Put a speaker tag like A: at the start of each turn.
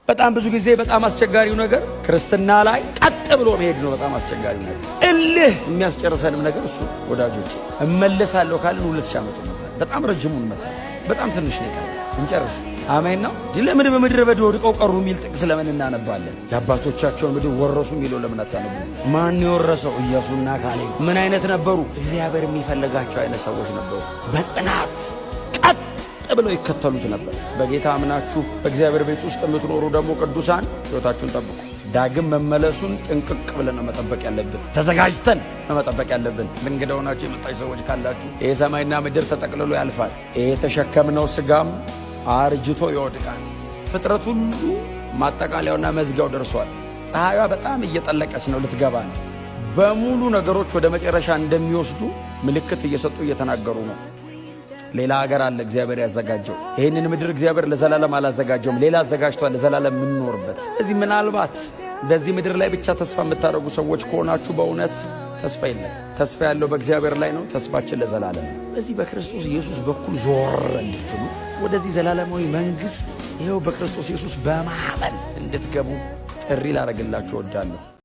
A: በጣም ብዙ ጊዜ በጣም አስቸጋሪው ነገር ክርስትና ላይ ቀጥ ብሎ መሄድ ነው። በጣም አስቸጋሪው ነገር እልህ የሚያስጨርሰንም ነገር እሱ ወዳጆቼ። እመለሳለሁ ካልን 2000 ዓመት ነው። በጣም ረጅሙን መጣ። በጣም ትንሽ ነው ቀረ እንጨርስ። አሜን ነው። ለምን በምድረ በዳ ወድቀው ቀሩ የሚል ጥቅስ ለምን እናነባለን? የአባቶቻቸውን ምድር ወረሱ የሚለው ለምን አታነቡ? ማን የወረሰው? ኢያሱና ካሌብ ምን አይነት ነበሩ? እግዚአብሔር የሚፈልጋቸው አይነት ሰዎች ነበሩ። በጽናት ብለው ይከተሉት ነበር። በጌታ አምናችሁ በእግዚአብሔር ቤት ውስጥ የምትኖሩ ደግሞ ቅዱሳን ሕይወታችሁን ጠብቁ። ዳግም መመለሱን ጥንቅቅ ብለን መጠበቅ ያለብን፣ ተዘጋጅተን መጠበቅ ያለብን። ለእንግዳ ሆናችሁ የመጣችሁ ሰዎች ካላችሁ ይሄ ሰማይና ምድር ተጠቅልሎ ያልፋል። ይሄ የተሸከምነው ሥጋም አርጅቶ ይወድቃል። ፍጥረት ሁሉ ማጠቃለያውና መዝጊያው ደርሷል። ፀሐይዋ በጣም እየጠለቀች ነው፣ ልትገባ ነው። በሙሉ ነገሮች ወደ መጨረሻ እንደሚወስዱ ምልክት እየሰጡ እየተናገሩ ነው። ሌላ ሀገር አለ እግዚአብሔር ያዘጋጀው። ይህንን ምድር እግዚአብሔር ለዘላለም አላዘጋጀውም፣ ሌላ አዘጋጅቷል ለዘላለም የምንኖርበት። ስለዚህ ምናልባት በዚህ ምድር ላይ ብቻ ተስፋ የምታደርጉ ሰዎች ከሆናችሁ በእውነት ተስፋ የለም። ተስፋ ያለው በእግዚአብሔር ላይ ነው። ተስፋችን ለዘላለም ነው። በዚህ በክርስቶስ ኢየሱስ በኩል ዞር እንድትሉ ወደዚህ ዘላለማዊ መንግሥት ይኸው በክርስቶስ ኢየሱስ በማመን እንድትገቡ ጥሪ ላደርግላችሁ እወዳለሁ።